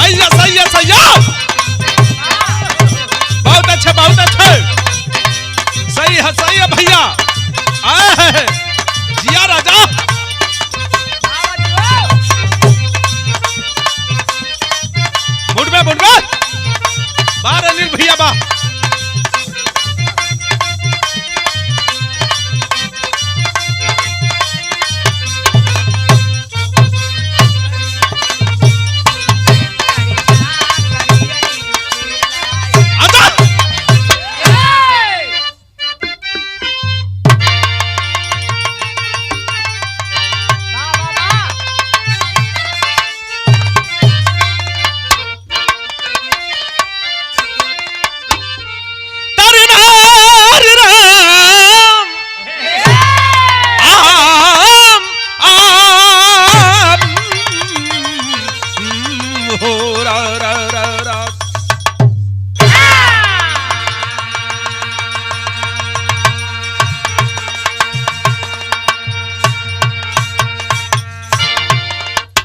सही है सही है सही है, बहुत अच्छे बहुत अच्छे, सही है भैया। आए जिया राजा, मुड़ में बाहर अनिल भैया बा।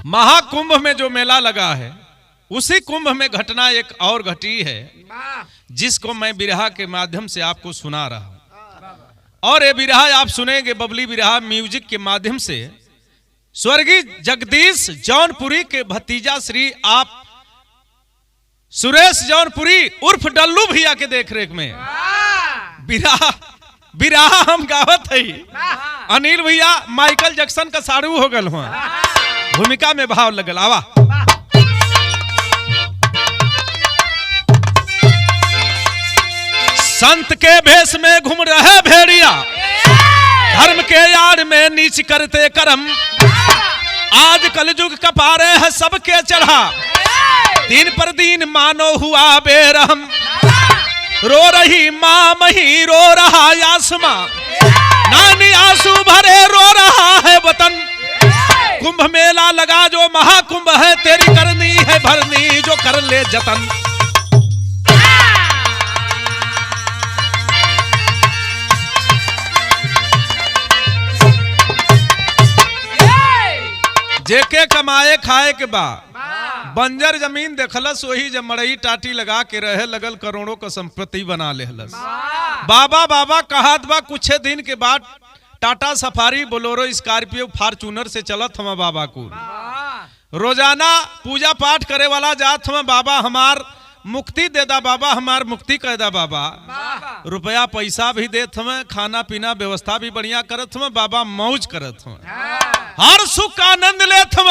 महाकुंभ में जो मेला लगा है, उसी कुंभ में घटना एक और घटी है, जिसको मैं बिरहा के माध्यम से आपको सुना रहा हूं। और ये बिरहा आप सुनेंगे बबली बिरहा म्यूजिक के माध्यम से। स्वर्गीय जगदीश जौनपुरी के भतीजा श्री आप सुरेश जौनपुरी उर्फ डल्लू भैया के देखरेख में बिरहा हम गावत है। अनिल भैया माइकल जैक्सन का साड़ू हो गल हुआ, भूमिका में भाव लगल। आवा संत के भेष में घूम रहे भेड़िया, धर्म के यार में नीच करते कर्म, आज कलयुग कपारे है सबके चढ़ा, दिन पर दिन मानो हुआ बेरहम, रो रही माँ मही रो रहा आसमां, नानी आंसू भरे रो रहा है वतन, कुंभ मेला लगा जो महाकुंभ है, तेरी करनी है भरनी जो कर ले जतन। जेके कमाए खाए के बाद बंजर जमीन देखलस, वही जब मड़ई टाटी लगा के रहे लगल, करोड़ों का संपत्ति बना लेहलस। बाबा बाबा कहत बा, कुछ दिन के बाद Tata safari Bolero Scorpio Fortuner से चलत हम बाबा को, रोजाना पूजा पाठ करे वाला जात हम, बाबा हमार मुक्ति दे दा, बाबा हमार मुक्ति कह दा, बाबा रुपया पैसा भी देत हम, खाना पीना व्यवस्था भी बढ़िया करत हम, बाबा मौज करत हम, हर सुख आनंद लेत हम।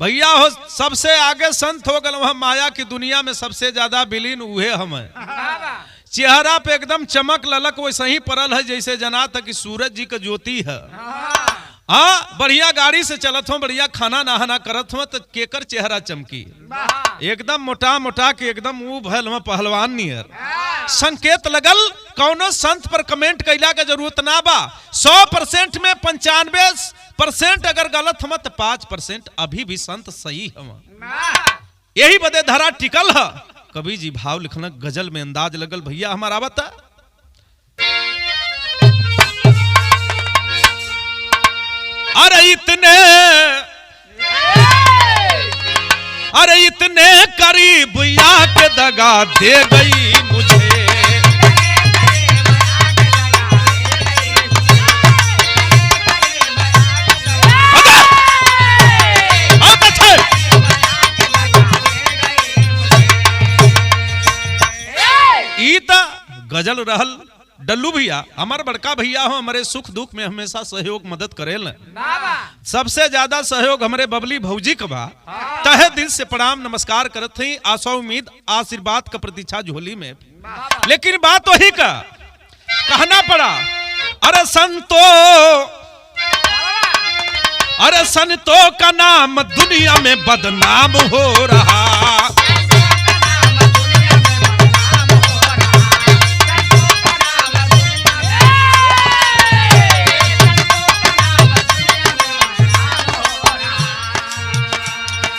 भैया हो सबसे आगे संत हो गल, वहां माया की दुनिया में सबसे ज्यादा विलीन हुए हम। चेहरा पे एकदम चमक ललक वैसे ही पड़ल है जैसे जना था कि सूरज जी का ज्योति है। हाँ बढ़िया गाड़ी से चलत हो, बढ़िया खाना नहाना करत हो, तो केकर चेहरा चमकी, एकदम मोटा मोटा के एकदम मुंह भल में पहलवान नियर। संकेत लगल कौनो संत पर कमेंट कैला के जरूरत ना बा, 100% में 95% अगर गलत हम तो 5% अभी भी संत सही हम। यही बदे धरा टिकल है। कवि जी भाव लिखना गजल में अंदाज लगल, भैया हमारा बता। अरे इतने करीब आके दगा दे गई मुझे, गजल रहल। डल्लू भैया हमारे बड़का भैया हो, हमारे सुख दुख में हमेशा सहयोग मदद करेल। सबसे ज्यादा सहयोग हमारे बबली भौजी का बा, तहे दिल से प्रणाम नमस्कार करत थी, आशा उम्मीद आशीर्वाद का प्रतीक्षा झोली में। लेकिन बात वही का कहना पड़ा, अरे संतों का नाम दुनिया में बदनाम हो रहा,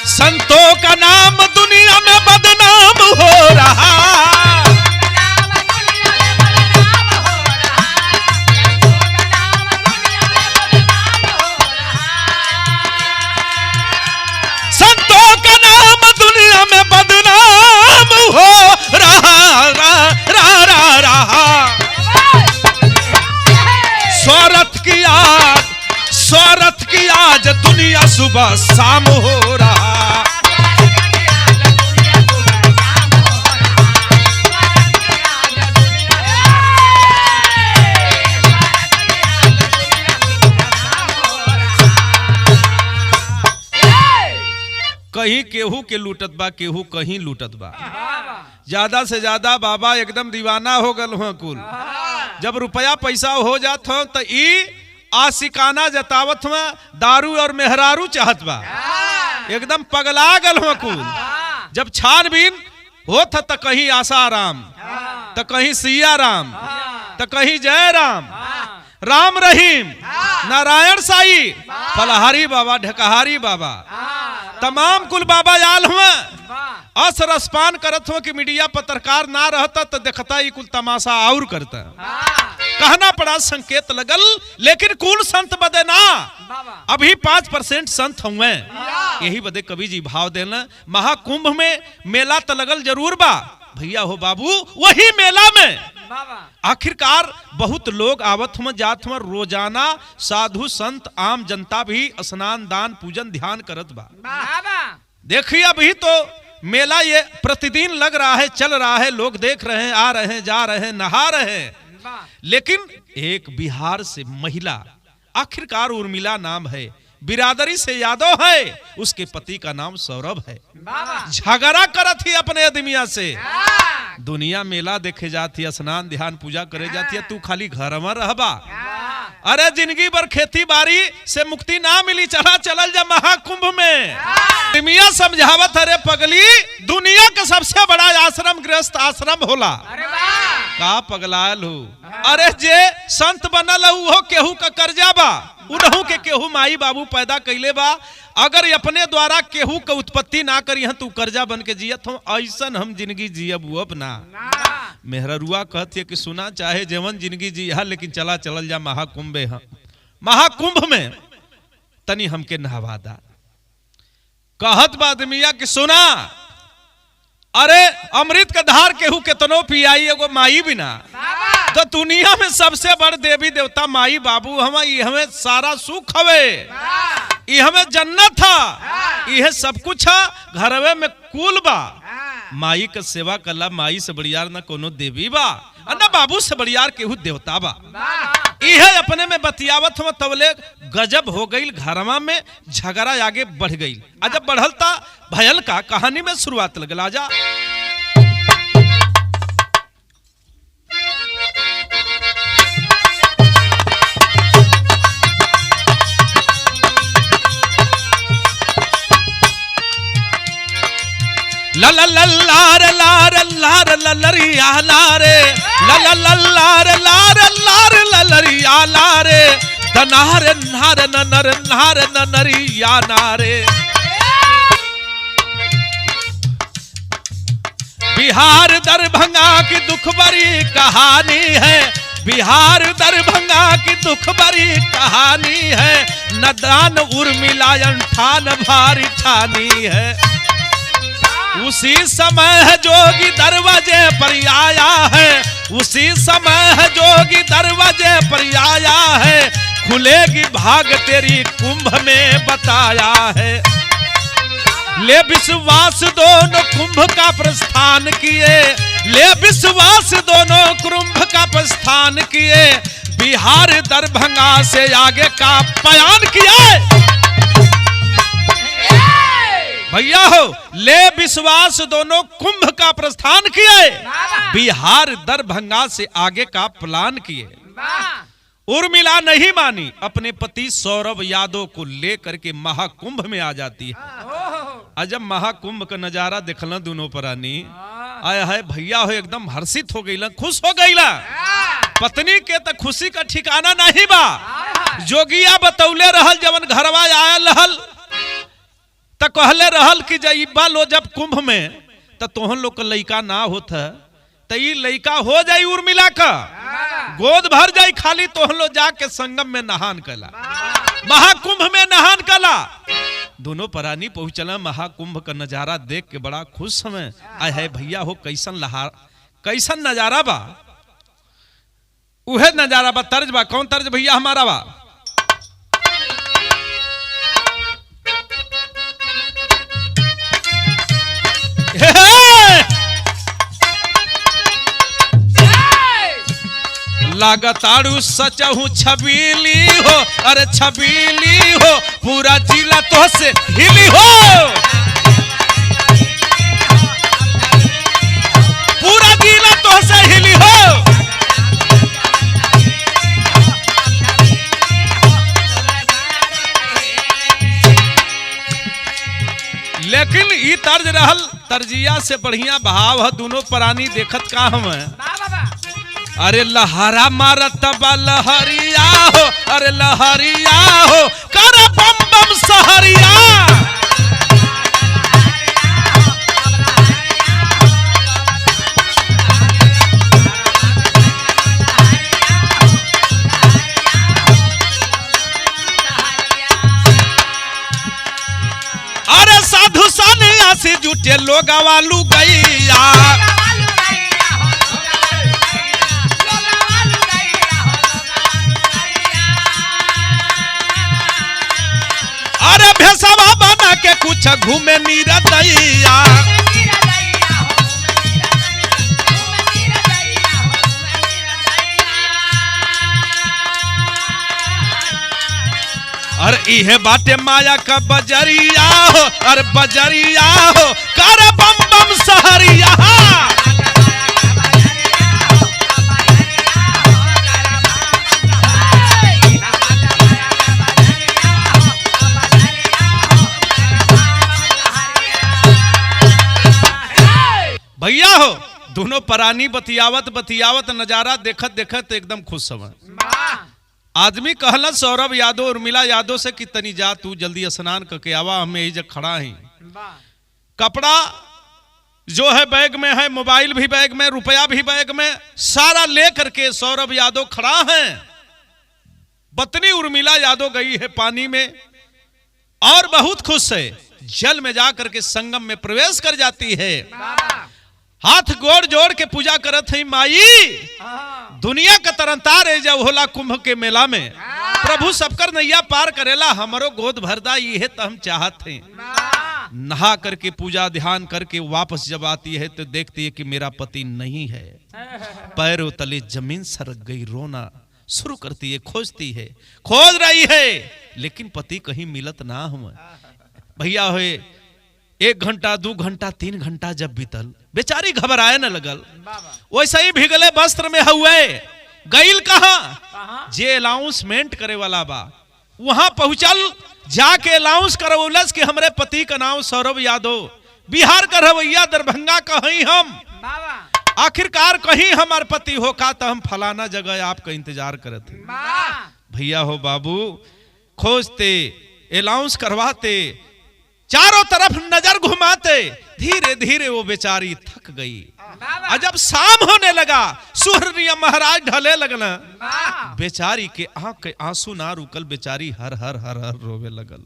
संतों का नाम दुनिया में बदनाम हो रहा, संतों का नाम सुबह शाम हो रहा। कहीं केहू के लूटत बा, केहू कहीं लूटत बा। ज्यादा से ज्यादा बाबा एकदम दीवाना हो गल हो कुल। जब रुपया पैसा हो जात हो तो ई आशिकाना जतावत में दारू और मेहरारू चाहत बा, एकदम पगला गल हो कुल। जब छानबीन होत तो कहीं आसाराम, तो कहीं सिया राम, तो कहीं जय राम, राम रहीम, नारायण साई, फलहारी बाबा, ढकहारी बाबा, तमाम कुल बाबा आल हुआ। अस रसपान करत हो कि मीडिया पत्रकार ना रहता तो देखता ही कुल तमाशा और करता। कहना पड़ा संकेत लगल, लेकिन कुल संत बदे ना, अभी 5% संत हुए। यही बदे कवि जी भाव देना, महाकुंभ में मेला तो लगल जरूर बा भैया हो बाबू, वही मेला में आखिरकार बहुत लोग आवत हुआ जात हुआ। रोजाना साधु संत आम जनता भी स्नान दान पूजन ध्यान करत बा। देखिए अभी तो मेला ये प्रतिदिन लग रहा है, चल रहा है, लोग देख रहे हैं, आ रहे हैं, जा रहे हैं, नहा रहे हैं। लेकिन एक बिहार से महिला, आखिरकार उर्मिला नाम है, बिरादरी से यादव है, उसके पति का नाम सौरभ है। झगड़ा करत ही अपने आदमिया से। दुनिया मेला देखे जाती, स्नान ध्यान पूजा करे जाती है, तू खाली घर में रहबा। अरे जिंदगी भर खेती बाड़ी से मुक्ति ना मिली, चला चलल जा महाकुंभ में। दुनिया समझावत, अरे पगली, दुनिया का सबसे बड़ा आश्रम गृहस्थ आश्रम होला। का पगलाल हो? अरे जे संत बनल हो केहू का कर्जा बा, उनहू के केहू माई बाबू पैदा कैले बा। अगर अपने द्वारा केहू का उत्पत्ति ना करी तू कर्जा बन के जियत हो, ऐसन हम जिंदगी जियब अब ना। मेहरुआ कहती है कि सुना चाहे जेवन जिंदगी जिया, लेकिन चला चलल जा महाकुंभ। महाकुंभ में तनी हमके नहवा दा। कहत बादमिया कि सुना, अरे अमृत का धार केहू केतनो पियाई, एगो माई बिना। तो दुनिया में सबसे बड़ देवी देवता माई बाबू हम, हमें सारा सुख हवे, ये हमें जन्नत था, यह सब कुछ है, घरवे में कुल बा। माई का सेवा कला, माई से बढ़ियार ना कोनो देवी बा, ना बाबू से बढ़ियार केहू देवता बा। यह अपने में बतियावत हम, तबले गजब हो गई, घरमा में झगड़ा आगे बढ़ गई। जब बढ़लता भयल का कहानी में शुरुआत लगला जा। ला ला ला लार लार लार ललरिया लारे, ला ला ला लार लार लार ललरिया लारे, दनार नार ननर नार ननरिया नारे। बिहार दरभंगा की दुख भरी कहानी है, बिहार दरभंगा की दुख भरी कहानी है, नदान उर्मिलायन ठान भारी ठानी है। उसी समय है जोगी दरवाजे पर आया है, उसी समय है जोगी दरवाजे पर आया है, खुलेगी भाग तेरी कुंभ में बताया है। ले विश्वास दोनों कुंभ का प्रस्थान किए, ले विश्वास दोनों कुंभ का प्रस्थान किए, बिहार दरभंगा से आगे का बयान किए। भैया हो, ले विश्वास दोनों कुंभ का प्रस्थान किए, बिहार दरभंगा से आगे का प्लान किए। उर्मिला नहीं मानी, अपने पति सौरभ यादव को लेकर के महाकुंभ में आ जाती है। जब महाकुंभ का नजारा देखला दोनों प्राणी, आया है भैया हो, एकदम हर्षित हो गईला, खुश हो गईला। पत्नी के तो खुशी का ठिकाना नहीं बा। जोगिया बतौले रहल, जवन घरवा आयल रहल तो कहले रहल कि जइबा लो जब कुंभ में, तो तोहन लोग का लइका ना होत है, तो ये लइका हो जाई उर्मिला का, गोद भर जाई, खाली तोहन लोग जाके संगम में नहान कला, महाकुंभ में नहान कला। दोनों प्राणी पहुंचला, महाकुंभ का नजारा देख के बड़ा खुश हमें। आय है भैया हो, कैसन लहार, कैसन नजारा बा। उहे नजारा बा, तर्ज बा, कौन तर्ज भैया हमारा बा? लागताड़ू सचहू छबीली हो, अरे छबीली हो, पूरा जिला तो से हिली हो, पूरा जिला तो से हिली हो। लेकिन ई तर्ज रहल तर्जिया से बढ़िया भाव है, दोनों प्राणी देखत का हम है। अरे लहरा मारत बा लहरिया हो, अरे लहरिया हो, कर बम बम सहरिया। अरे साधु सन्यासी जुटे लोग वालू गैया, अरे भेसवा बना के कुछ घूमे नीरदैया। अरे इहे बाटे माया का बजरिया हो, अरे बजरिया हो, कर बम बम सहरिया। भैया हो दोनों प्राणी बतियावत बतियावत नजारा देखत देखत एकदम खुश समय। आदमी कहला सौरभ यादव उर्मिला यादव से कि तनी जा तू जल्दी स्नान करके आवा, हमें यही जग खड़ा ही। कपड़ा जो है बैग में है, मोबाइल भी बैग में, रुपया भी बैग में, सारा ले करके सौरभ यादव खड़ा है। पत्नी उर्मिला यादव गई है पानी में और बहुत खुश है, जल में जाकर के संगम में प्रवेश कर जाती है। हाथ गोड़ जोड़ के पूजा करत है, माई दुनिया का तरनतार है जब होला कुंभ के मेला में, प्रभु सबकर नैया पार करेला, हमारो गोद भरदा ये तो हम चाहत हैं। नहा करके पूजा ध्यान करके वापस जब आती है तो देखती है कि मेरा पति नहीं है। पैरों तले जमीन सरक गई, रोना शुरू करती है, खोजती है, खोज रही है, लेकिन पति कहीं मिलत ना हुआ। भैया हुए 1 घंटा 2 घंटा 3 घंटा जब बीतल, बेचारी घबराए न लगल, वैसे ही भिगले वस्त्र में हुए गईल कहा जे अनाउंसमेंट करे वाला बा वहां पहुंचल, जाके अनाउंस करवलस कि हमरे पति का नाम सौरभ यादव, बिहार का रवैया, दरभंगा कहीं हम, आखिरकार कहीं हमार पति हो का तो हम फलाना जगह आपका इंतजार करते। भैया हो बाबू खोजते, अनाउंस करवाते, चारों तरफ नजर घुमाते, धीरे धीरे वो बेचारी थक गई। जब शाम होने लगा, सूर्य महाराज ढले लगना, बेचारी के आंख के आंसू ना रुकल, बेचारी हर हर हर हर रोवे लगल,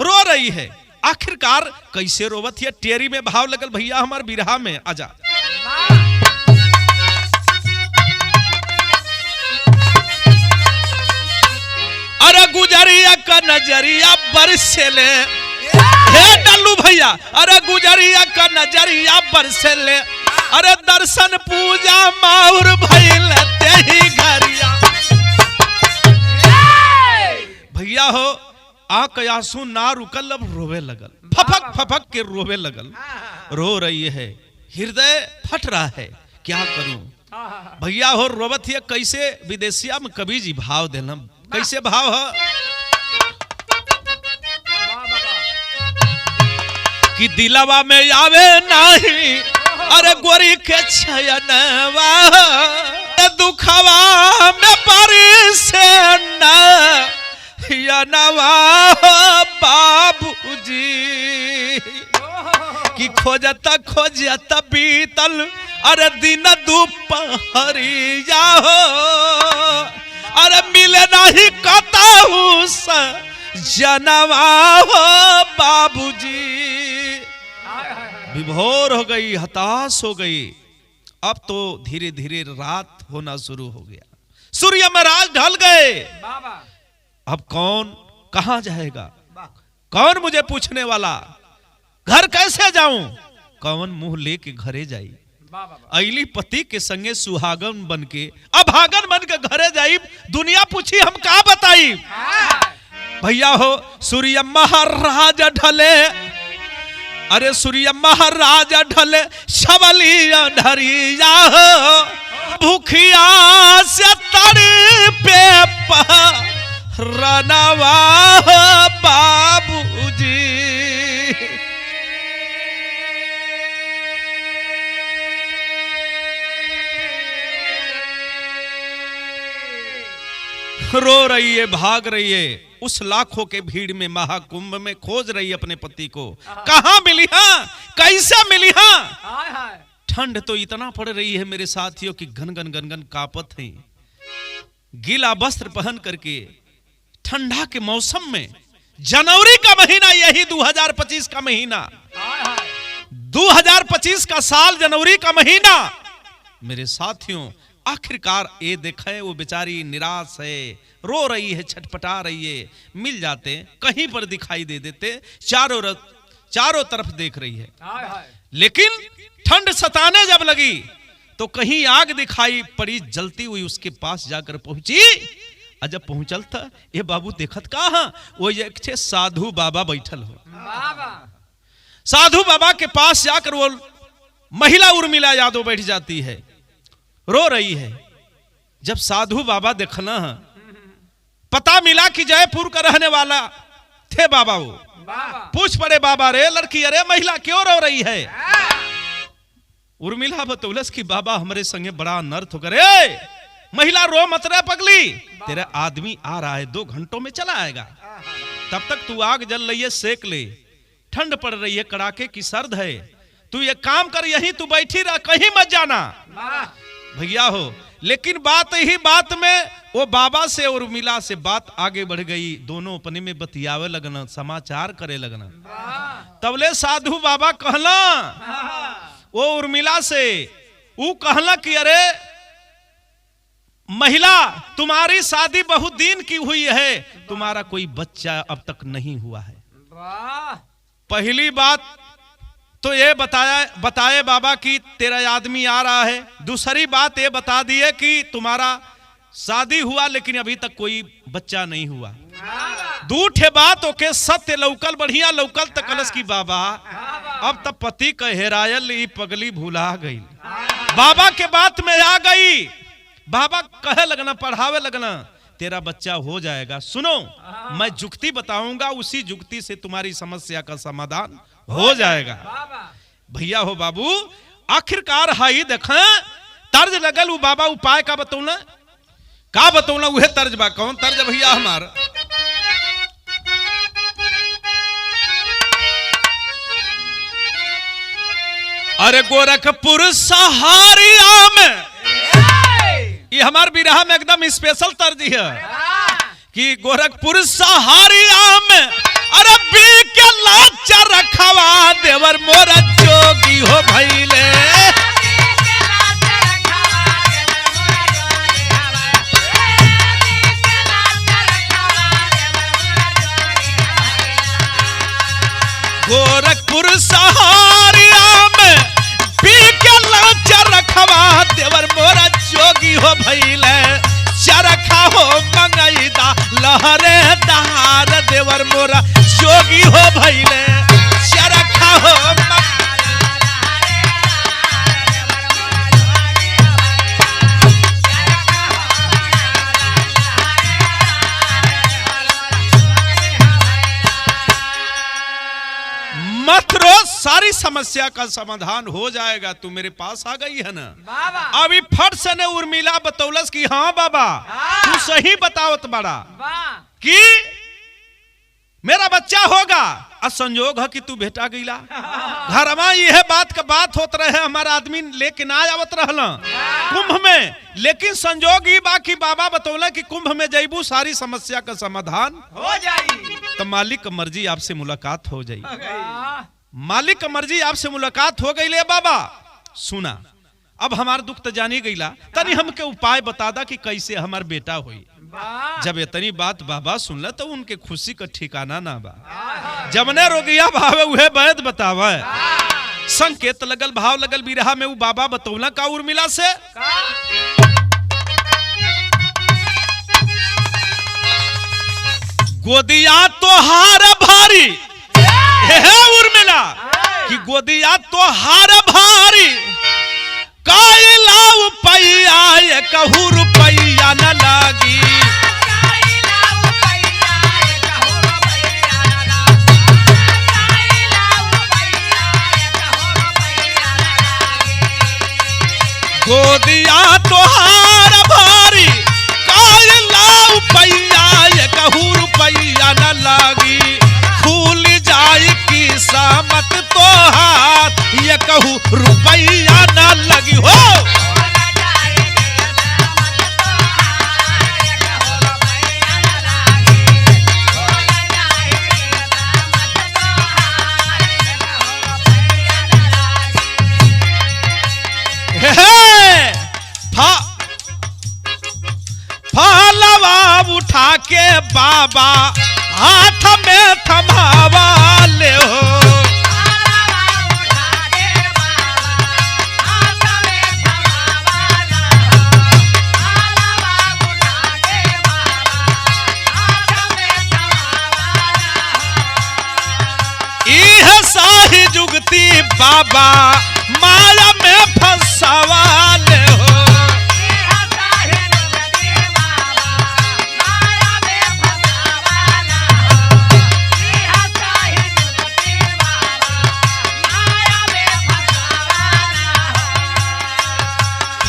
रो रही है। आखिरकार कैसे रोवत है, टेरी में भाव लगल भैया हमार बिरहा में, आजा। अरे गुजरिया का नजरिया बरसेले, हे डल्लू भैया, अरे गुजरिया का नजरिया बरसेले, अरे दर्शन पूजा माउर भइल तेही घरिया। भैया हो आंख आंसू ना रुकल, अब रोवे लगल, फपक फपक के रोवे लगल, रो रही है, हृदय फट रहा है, क्या करूं। भैया हो रोवत है, कैसे विदेशिया में कवि जी भाव देलम, कैसे भाव है कि दिलवा में आवे नहीं, अरे गोरी के छयनवा, दुखवा में परिसे नवा बाबूजी, कि खोजता खोजता बीतल, अरे दिन दोपहरिया हो, अरे मिले नहीं कतहु जनवा हो बाबूजी। विभोर हो गई, हताश हो गई। अब तो धीरे धीरे रात होना शुरू हो गया, सूर्य महाराज ढल गए। अब कौन कहां जाएगा, कौन मुझे पूछने वाला, घर कैसे जाऊं, कौन मुंह लेके घरे जाई। अली पति के संगे सुहागन बन के अभागन बन बन के घरे जाई, दुनिया पूछी हम का बताई। भैया हो सूर्य महाराज ढले, अरे सूर्य महाराज ढले शबलिया ढरिया हो, भूखिया से तड़पे रनवा बाबूजी। रो रही है, भाग रही है, उस लाखों के भीड़ में महाकुंभ में खोज रही अपने पति को। कहां मिली, हाँ कैसे मिली, हाँ। ठंड तो इतना पड़ रही है मेरे साथियों की घन घन घन घन कांपत हैं। गीला वस्त्र पहन करके ठंडा के मौसम में, जनवरी का महीना, यही 2025 का महीना, 2025 का साल, जनवरी का महीना मेरे साथियों। आखिरकार ये देखे वो बेचारी निराश है, रो रही है, छटपटा रही है। मिल जाते कहीं पर दिखाई दे देते, चारों तरफ देख रही है। लेकिन ठंड सताने जब लगी तो कहीं आग दिखाई पड़ी जलती हुई, उसके पास जाकर पहुंची। जब पहुंचल था, ये बाबू देखत कहां, वो एक छे साधु बाबा बैठल हो। साधु बाबा के पास जाकर वो महिला उर्मिला यादव बैठ जाती है, रो रही है। जब साधु बाबा देखना है, पता मिला कि जयपुर का रहने वाला थे बाबा। वो पूछ पड़े, बाबा रे लड़की, अरे महिला क्यों रो रही है? उर्मिला बतौलस कि बाबा हमारे संगे बड़ा अनर्थ हो गए। महिला रो मत रे पगली, तेरा आदमी आ रहा है, 2 घंटों में चला आएगा, तब तक तू आग जल रही है, सेक ले। ठंड पड़ रही है, कड़ाके की सर्द है, तू ये काम कर, यहीं तू बैठी रह, कहीं मत जाना। भैया हो, लेकिन बात ही बात में वो बाबा से और उर्मिला से बात आगे बढ़ गई। दोनों अपने में बतियावे लगना, समाचार करे लगना। तबले साधु बाबा कहला वो उर्मिला से, वो कहला कि अरे महिला, तुम्हारी शादी बहुत दिन की हुई है, तुम्हारा कोई बच्चा अब तक नहीं हुआ है। पहली बात तो ये बताए बाबा कि तेरा आदमी आ रहा है। दूसरी बात ये बता दिए कि तुम्हारा शादी हुआ लेकिन अभी तक कोई बच्चा नहीं हुआ। दूठे बात ओके सत्य लौकल, बढ़िया लौकल तक कलश की बाबा अब तक पति का हेरायल ई पगली भूला गई। बाबा के बात में आ गई। बाबा कहे लगना, पढ़ावे लगना, तेरा बच्चा हो जाएगा। सुनो, मैं जुक्ति बताऊंगा, उसी जुक्ति से तुम्हारी समस्या का समाधान हो जाएगा। भैया हो बाबू, आखिरकार हाई देखा तर्ज लगल। वो बाबा उपाय का बतौना, का बतौना, वह तर्ज बा। कौन तर्ज भैया हमारा? अरे गोरखपुर सहारिया में, ये हमार बिरहा में एकदम स्पेशल तर्ज है कि गोरखपुर सहारिया में अरे बी के लाचा रखवा देवर मोरा जोगी हो भैले। गोरखपुर सहारिया में बी के लाचा रखवा देवर मोरा जोगी हो भैले। चरखा हो मंगईदा लहरे दहार देवर मोरा जोगी हो भैले। चरखा हो मत रो, सारी समस्या का समाधान हो जाएगा। तू मेरे पास आ गई है ना बाबा। अभी फट से ने उर्मिला बतौलस कि हाँ बाबा तू सही बतावत बड़ा कि मेरा बच्चा होगा। असंयोग है कि तू बेटा गईला घर में, यह बात का बात होत रहे। हमारा आदमी लेके ना आवत रहला कुंभ में, लेकिन संजोग ही बाकी बाबा बतौला कि कुंभ में जैबू सारी समस्या का समाधान हो जाई। तो मालिक का मर्जी आपसे मुलाकात हो जाई। मालिक का मर्जी आपसे मुलाकात हो गई। ले बाबा सुना, अब हमार दुख तो जानी गईला, तनी हमके उपाय बता दा कि कैसे हमार बेटा होई। जब इतनी बात बाबा सुनला तो उनके खुशी का ठिकाना ना बा। जबने रोगिया भावे उहे वैद बतावा। संकेत लगल, भाव लगल बिरहा में। वो बाबा बतौला का उर्मिला से गोदिया तो हार भारी है उर्मिला कि गोदिया तो हार भारी काइला पैया ये कहू रुपैया न लागी गोदिया तोहार भारी काइला पैया ये कहू रुपैया न लागी खुल जाई की सामत तोहार ये कहू रुपैया न लगी हो फलवा उठा के बाबा हाथ में थमावा ले हो इह साही जुगती बाबा माया में फंसावा ले हो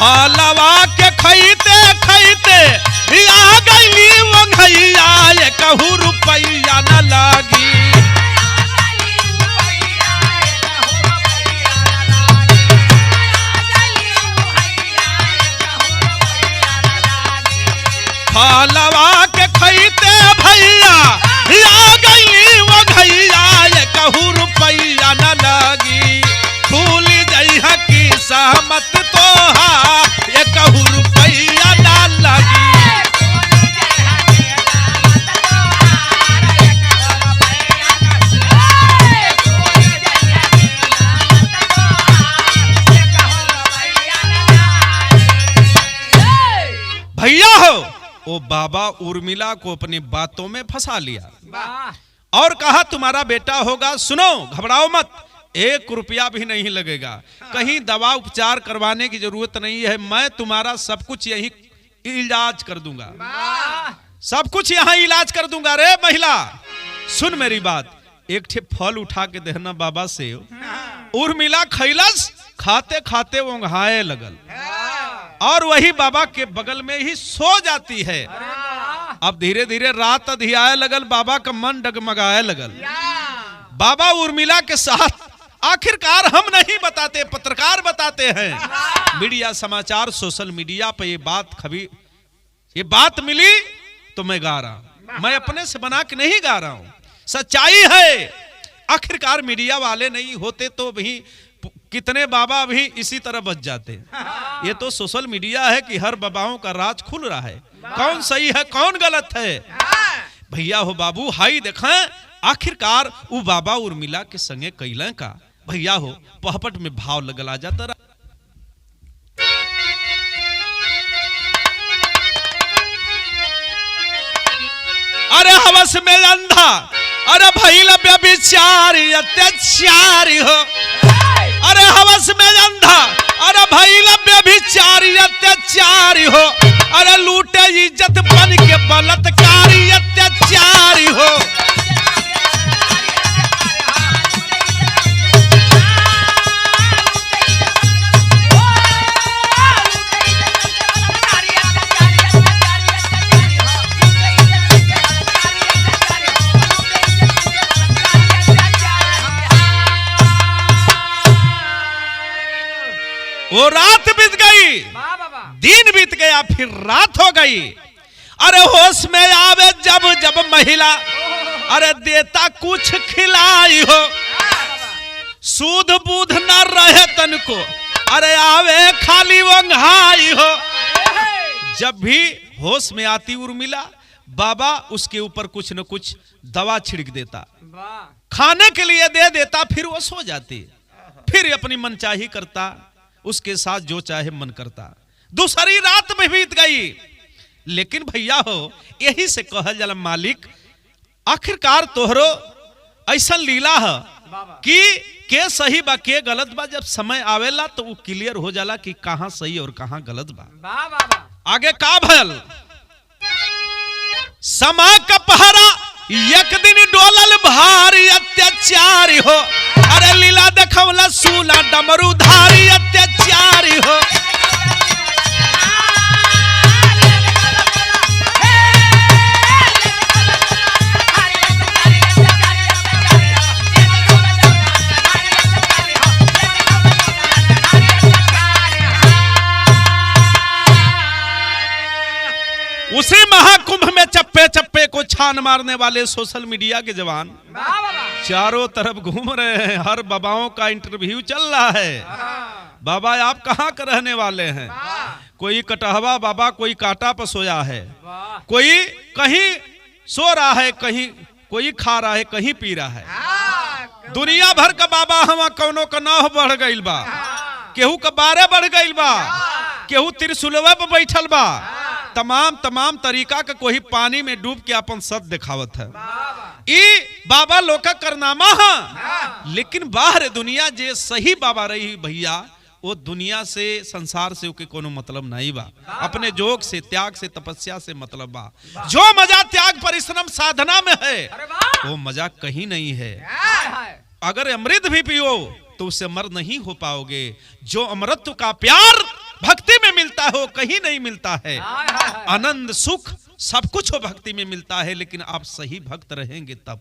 फलवा के खैते खैते आ गईली वो घैया ये कहू रुपैया न लागी फलवा के खैते भैया आ गईली वो घैया ये कहू रुपैया न लागी भूल जइहा की सहमत तोहा ये कहू रुपैया न लागी भैया हो वो बाबा उर्मिला को अपनी बातों में फंसा लिया और कहा तुम्हारा बेटा होगा सुनो घबराओ मत 1 रुपया भी नहीं लगेगा कहीं दवा उपचार करवाने की जरूरत नहीं है मैं तुम्हारा सब कुछ यही इलाज कर दूंगा सब कुछ यहाँ इलाज कर दूंगा रे महिला सुन मेरी बात एक ठे फल उठा के देना बाबा से उर्मिला खैलस खाते खाते वो घाये लगल और वही बाबा के बगल में ही सो जाती है अब धीरे धीरे रात अधियाए लगल बाबा का मन डगमगाए लगल बाबा उर्मिला के साथ आखिरकार हम नहीं बताते पत्रकार बताते हैं मीडिया समाचार सोशल मीडिया पे ये बात मिली तो मैं गा रहा हूं मैं अपने से बना के नहीं गा रहा हूं सच्चाई है आखिरकार मीडिया वाले नहीं होते तो भी कितने बाबा भी इसी तरह बच जाते ये तो सोशल मीडिया है कि हर बाबाओं का राज खुल रहा है कौन सही है कौन गलत है भैया हो बाबू हाई देखें आखिरकार वो बाबा उर्मिला के संगे कैला का भैया हो पहपट में भाव लगल आ जाता रहा अरे हवस में अंधा अरे भैया व्यभिचारी अत्याचारी हो अरे हवस में अंधा अरे भैया व्यभिचारी अत्याचारी हो अरे लूटे इज्जत बन के बलात्कारी अत्याचारी हो वो रात बीत गई दिन बीत गया फिर रात हो गई अरे होश में आवे जब जब महिला अरे देता कुछ खिलाई हो सूद बूध न रहे तन को अरे आवे खाली वो घाई हो जब भी होश में आती उर्मिला बाबा उसके ऊपर कुछ न कुछ दवा छिड़क देता खाने के लिए दे देता फिर वो सो जाती फिर अपनी मनचाही करता उसके साथ जो चाहे मन करता दूसरी रात में बीत गई लेकिन भैया हो यही से कहल जाला मालिक आखिरकार तोहरो ऐसा लीला है कि के सही बा के गलत बा। जब समय आवेला तो वो क्लियर हो जाला कि कहां सही और कहां गलत बा। आगे का भयल समा का पहरा एक दिन डोलल भारी अत्याचारी हो। अरे लीला देखवला सूला डमरू धारी अत्याचारी हो। उसी महाकुंभ में चप्पे चप्पे को छान मारने वाले सोशल मीडिया के जवान चारों तरफ घूम रहे हैं। हर बाबाओं का इंटरव्यू चल रहा है। बाबा आप कहाँ के रहने वाले हैं? कोई कटहवा बाबा, कोई कांटा पर सोया है, कोई कहीं सो रहा है, कहीं कोई खा रहा है, कहीं पी रहा है। दुनिया भर का बाबा हम कौनों का नाव बढ़ गईल बा, केहू का 12 बढ़ गईल बा, केहू त्रिशूलवा पर बैठल बा। तमाम तरीका का कोई पानी में डूब के अपन सद दिखावत है। ई बाबा लोग का करनामा है। लेकिन बाहर दुनिया जे सही बाबा रही भैया, वो दुनिया से संसार से उके कोनो मतलब नहीं बा। अपने जोग से, त्याग से, तपस्या से मतलब बा। जो मजा त्याग परिश्रम साधना में है वो मजा कहीं नहीं है। अगर अमृत भी पियो तो उससे अमर नहीं हो पाओगे। जो अमृत का प्यार भक्ति में मिलता है वो कहीं नहीं मिलता है। आनंद सुख सब कुछ भक्ति में मिलता है, लेकिन आप सही भक्त रहेंगे तब।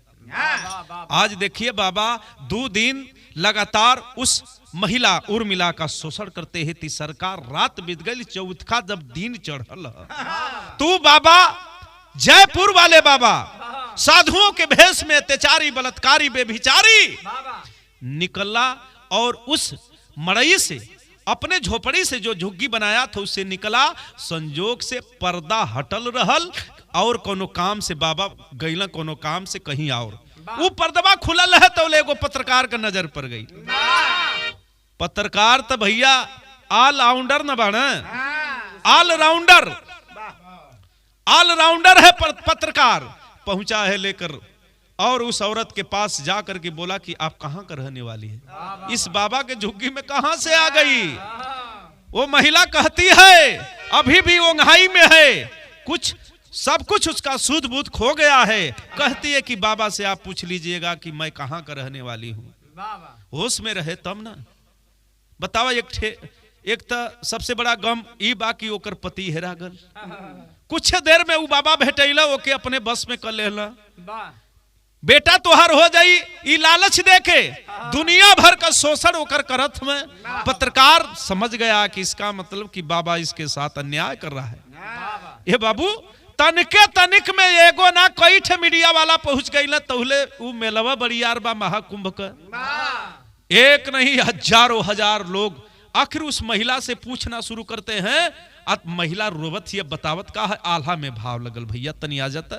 आज देखिए बाबा 2 दिन लगातार उस महिला उर्मिला का शोषण करते हैं। तीसरका रात बीत गई, चौथा जब दिन चढ़ल तू बाबा जयपुर वाले बाबा साधुओं के भेष में अत्याचारी बलात्कारी बेभिचारी निकला और उस मड़ई से, अपने झोपड़ी से जो झुग्गी बनाया था उससे निकला। संजोग से पर्दा हटल रहल और कोनो काम से बाबा गईला, कोनो काम से कहीं और वो पर्दवा खुलल है तो एगो पत्रकार का नजर पड़ गई। पत्रकार तो भैया ऑलराउंडर न बना, ऑलराउंडर है पत्रकार। पहुंचा है लेकर और उस औरत के पास जाकर के बोला कि आप कहां का रहने वाली है? इस बाबा के झुग्गी में कहां से आ गई? वो महिला कहती है अभी भी ओंघाई में है, कुछ सब कुछ उसका सूद बूद खो गया है। कहती है कि बाबा से आप पूछ लीजिएगा कि मैं कहां का रहने वाली हूं। होश में रहे तब ना बतावा। एक तो सबसे बड़ा गम ई बा कि ओकर पति हेरा गल। कुछ देर में वो बाबा भेटैला, ओके अपने बस में कर लेला। बेटा तोहर हो जाई ई लालच देके दुनिया भर का शोषण ओकर करत में पत्रकार समझ गया कि इसका मतलब कि बाबा इसके साथ अन्याय कर रहा है। ये बाबू तनिके तनिक में एगो ना कई ठे मीडिया वाला पहुंच गई ना तहुले उ मेलवा बड़ियार बा महाकुंभ का। एक नहीं हजारों हजार लोग आखिर उस महिला से पूछना शुरू करते हैं। अब महिला रोवत ही बतावत का है, आल्हा में भाव लगल भैया तनी आ जाता।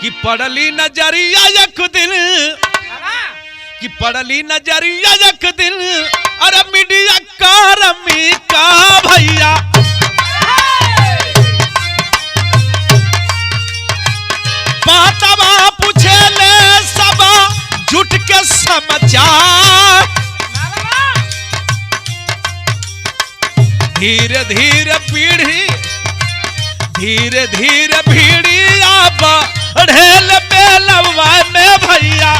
कि पड़ली नजरिया एक दिन, कि पड़ली नजरिया एक दिन, अरे मीडिया कारमी का भैया बातवा पूछे ले सबा जुट के समाचार। धीरे धीरे पीढ़ी, धीरे धीरे भीड़िया ढेल बेलवा में भैया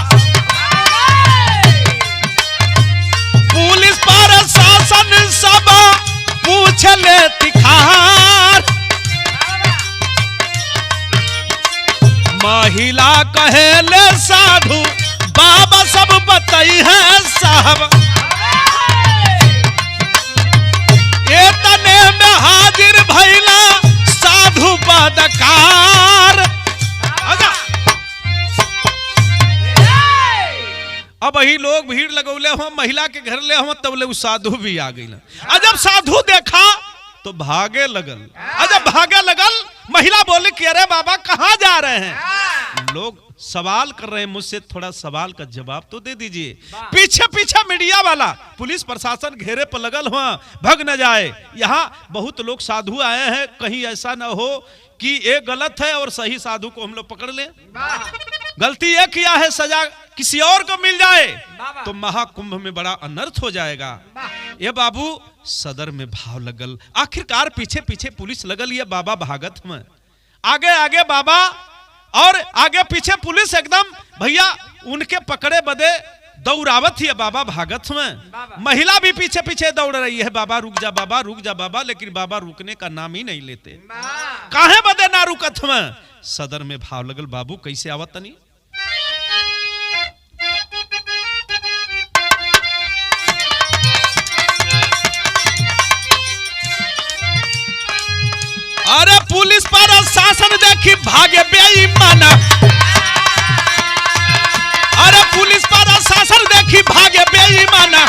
पुलिस प्रशासन सब पूछ ले तिखार। महिला कहे ले साधु बाबा सब बताई है साहब। ये तने में हाजिर भैला साधु बदकार। अब वही लोग भीड़ लगौले हो, महिला के घर ले हो, तब ले साधु भी आ गई। जब साधु देखा तो भागे लगल। जब भागे लगल महिला बोली कि अरे बाबा कहाँ जा रहे हैं? लोग सवाल कर रहे हैं मुझसे, थोड़ा सवाल का जवाब तो दे दीजिए। पीछे पीछे मीडिया वाला, पुलिस प्रशासन घेरे पर लगल हुआ, भग न जाए। यहाँ बहुत लोग साधु आए हैं, कहीं ऐसा ना हो कि ये गलत है और सही साधु को हम लोग पकड़ लें। गलती ये किया है, सजा किसी और को मिल जाए तो महाकुंभ में बड़ा अनर्थ हो जाएगा। ये बाबू सदर में भाव लगल, आखिरकार पीछे पीछे पुलिस लगल, ये बाबा भागत में, आगे आगे बाबा और आगे पीछे पुलिस, एकदम भैया उनके पकड़े बदे दौड़ावत ही है बाबा भागत में। महिला भी पीछे पीछे दौड़ रही है, बाबा रुक जा, बाबा रुक जा बाबा, लेकिन बाबा रुकने का नाम ही नहीं लेते। काहे बदे ना रुकत में? सदर में भाव लगल, बाबू कैसे आवत तनी? अरे पुलिस पर शासन देखी भागे बेईमाना, अरे पुलिस पर शासन देखी भागे बेईमाना,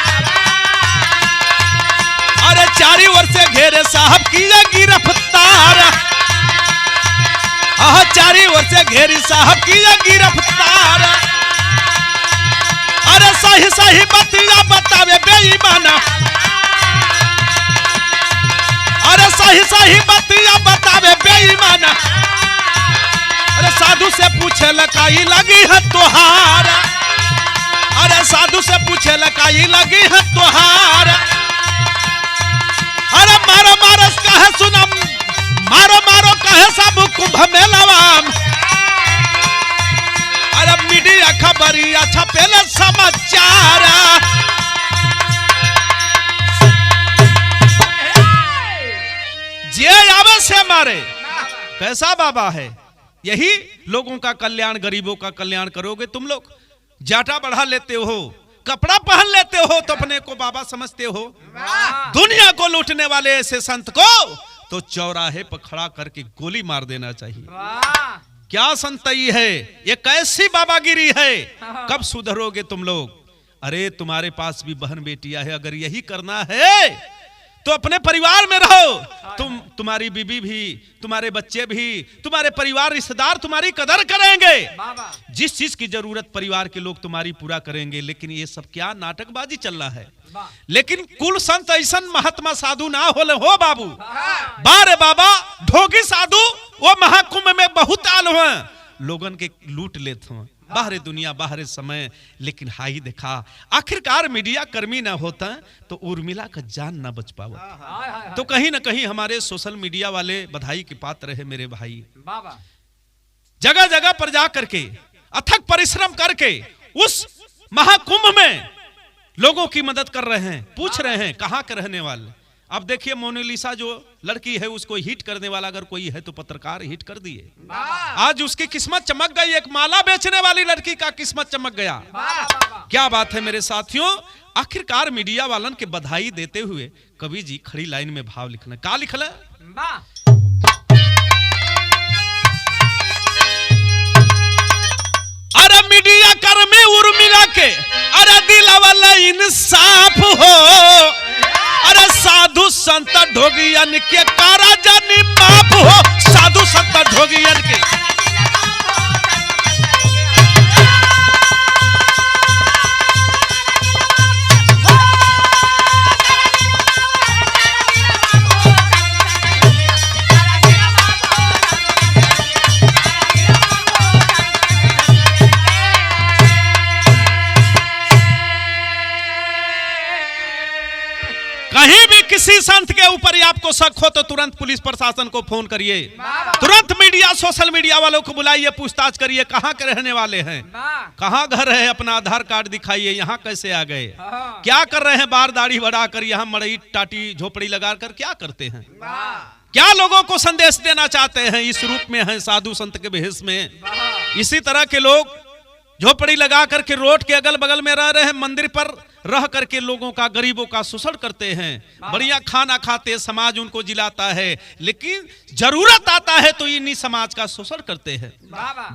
अरे चारी ओर से घेरे साहब की गिरफ्तार, चारी ओर से घेरी साहब की गिरफ्तार। अरे सही सही बतिया बतावे बेईमाना, अरे सही सही बतिया बतावे बेईमाना। अरे साधु से पूछे लकाई लगी है तोहार, अरे साधु से पूछे लकाई लगी है तोहार। अरे मारो मारो कहे सुनम, मारो मारो कहे सब कुंभ मेलावाम। अरे मीडिया खबरिया छपेले समाचार, जे आवे से मारे। कैसा बाबा है? यही लोगों का कल्याण, गरीबों का कल्याण करोगे तुम लोग। जाटा बढ़ा लेते हो, कपड़ा पहन लेते हो तो अपने को बाबा समझते हो। दुनिया को लूटने वाले ऐसे संत को तो चौराहे पर खड़ा करके गोली मार देना चाहिए। क्या संतई है ये, कैसी बाबागिरी है? कब सुधरोगे तुम लोग? अरे तुम्हारे पास भी बहन बेटियां है, अगर यही करना है तो अपने परिवार में रहो। तुम्हारी बीबी भी, तुम्हारे बच्चे भी, तुम्हारे परिवार रिश्तेदार तुम्हारी कदर करेंगे। जिस चीज की जरूरत परिवार के लोग तुम्हारी पूरा करेंगे। लेकिन ये सब क्या नाटकबाजी चल रहा है? लेकिन कुल संत ऐसन महात्मा साधु ना हो बाबू। बारे बाबा ढोगी साधु वो महाकुंभ में बहुत आल हुए, लोगन के लूट लेते हैं, बाहरे दुनिया बाहरे समय। लेकिन हाई देखा, आखिरकार मीडिया कर्मी ना होता तो उर्मिला का जान ना बच पावा। तो कहीं ना कहीं हमारे सोशल मीडिया वाले बधाई के पात्र है मेरे भाई। जगह जगह पर जा करके अथक परिश्रम करके उस महाकुंभ में लोगों की मदद कर रहे हैं, पूछ रहे हैं कहां के रहने वाले। अब देखिए मोनालिसा जो लड़की है उसको हिट करने वाला अगर कोई है तो पत्रकार हिट कर दिए। आज उसकी किस्मत चमक गई, एक माला बेचने वाली लड़की का किस्मत चमक गया। क्या बात है मेरे साथियों। आखिरकार मीडिया वालन के बधाई देते हुए कवि जी खड़ी लाइन में भाव लिखना, क्या लिखल? अरे मीडिया कर्मी उर्मिला के अरे दिलवाला इंसाफ हो, अरे साधु संत ढोगियन के कारा जानी माफ हो, साधु संत ढोगियन के। कहीं भी किसी संत के ऊपर आपको शक हो तो तुरंत पुलिस प्रशासन को फोन करिए, तुरंत मीडिया सोशल मीडिया वालों को बुलाइए, पूछताछ करिए कहां के रहने वाले हैं, कहां घर है, अपना आधार कार्ड दिखाइए, यहां कैसे आ गए, क्या कर रहे हैं, बार दाढ़ी बढ़ाकर यहां मड़ई टाटी झोपड़ी लगाकर क्या करते हैं, क्या लोगों को संदेश देना चाहते हैं, इस रूप में हैं साधु संत के भेष में। इसी तरह के लोग झोपड़ी लगा करके रोड के अगल बगल में रह रहे हैं, मंदिर पर रह करके लोगों का, गरीबों का शोषण करते हैं, बढ़िया खाना खाते, समाज उनको जिलाता है, लेकिन जरूरत आता है तो इन्हीं समाज का शोषण करते हैं।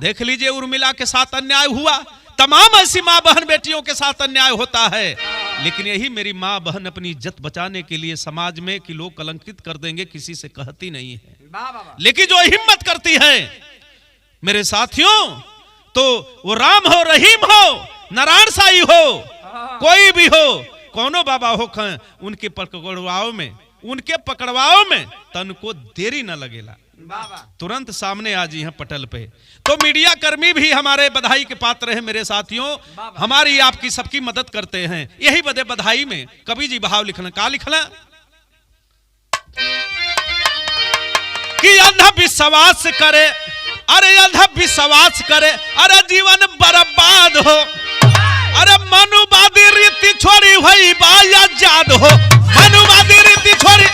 देख लीजिए उर्मिला के साथ अन्याय हुआ, तमाम ऐसी माँ बहन बेटियों के साथ अन्याय होता है, लेकिन यही मेरी माँ बहन अपनी इज्जत बचाने के लिए समाज में कि लोग कलंकित कर देंगे किसी से कहती नहीं है। लेकिन जो हिम्मत करती है मेरे साथियों, तो वो राम हो, रहीम हो, नारायण साई हो, कोई भी हो, कौनो बाबा हो, उनके पकड़वाओ में तनको देरी न लगेला, तुरंत सामने आ जी हैं पटल पे। तो मीडिया कर्मी भी हमारे बधाई के पात्र हैं मेरे साथियों, हमारी आपकी सबकी मदद करते हैं। यही बदे बधाई में कवि जी भाव लिखना, का लिखना कि अंधविश्वास करे, अरे अंधविश्वास करे, अरे जीवन बर्बाद हो, अरे मनुवादी रीति छोड़ी हुई बाया जाद हो, मनुवादी रीति छोड़ी।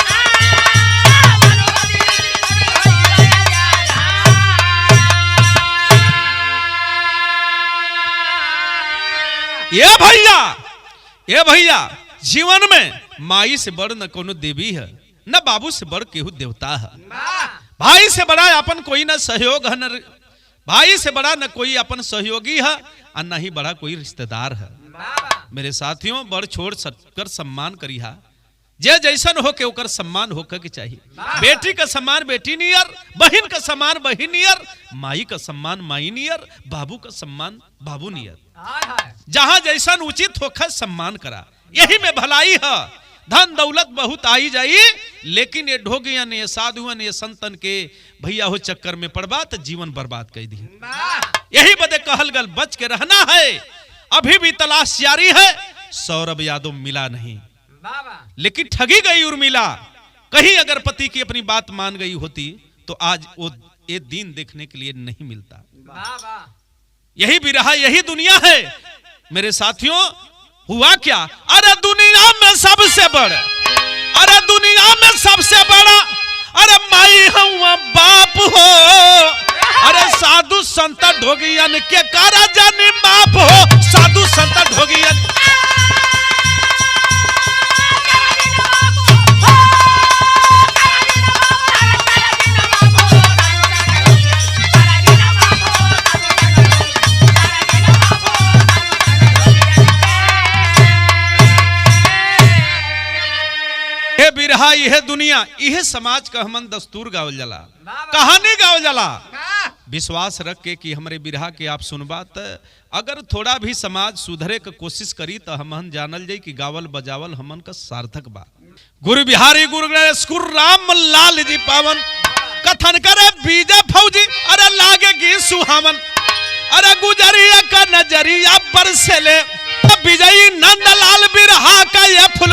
ये भैया जीवन में माई से बड़ न कोनो देवी है, न बाबू से बड़ केहू देवता है, भाई से बड़ा अपन कोई न सहयोग है, न भाई से बड़ा न कोई अपन सहयोगी है, और न ही बड़ा कोई रिश्तेदार है। मेरे साथियों, बड़ छोड़ कर सम्मान करिहा, जे जैसन हो के ओकर सम्मान होकर के चाहिए। बेटी का सम्मान बेटी नियर, बहन का सम्मान बहन नियर, माई का सम्मान माई नियर, बाबू का सम्मान बाबू नियर। जहां जैसन उचित होकर सम्मान करा, यही में भलाई है। धन दौलत बहुत आई जाई, लेकिन ये ढोगियन, ये साधुअन, ये संतन के भैया हो चक्कर में पड़बा तो जीवन बर्बाद कर दी। यही बदे कहल गल, बच के रहना है, अभी भी तलाश जारी है। सौरभ यादव मिला नहीं, लेकिन ठगी गई उर्मिला। कहीं अगर पति की अपनी बात मान गई होती तो आज वो ये दिन देखने के लिए नहीं मिलता। यही भी रहा, यही दुनिया है मेरे साथियों। हुआ क्या, अरे दुनिया में सबसे बड़ा, अरे दुनिया में सबसे बड़ा, अरे माई हुआ बाप हो, अरे साधु संत ढोगियन के कारा जानी माप हो, साधु संत ढोगियन। बिरहा यह दुनिया, यह समाज का हमन दस्तूर गावल जाला, कहानी गावल जाला। विश्वास रख के कि हमारे बिरहा के आप सुनबा, अगर थोड़ा भी समाज सुधरे के कोशिश करी तो हमन जानल जाई कि गावल बजावल हमन का सार्थक बा। गुरु बिहारी गुरु गणेश गुरु राम लाल जी पावन, कथन करे बीजा फौजी, अरे लागेगी सुहावन, अरे गुजरिया का नजरिया पर से ले, विजयी नंदलाल बिरहा का ये फुल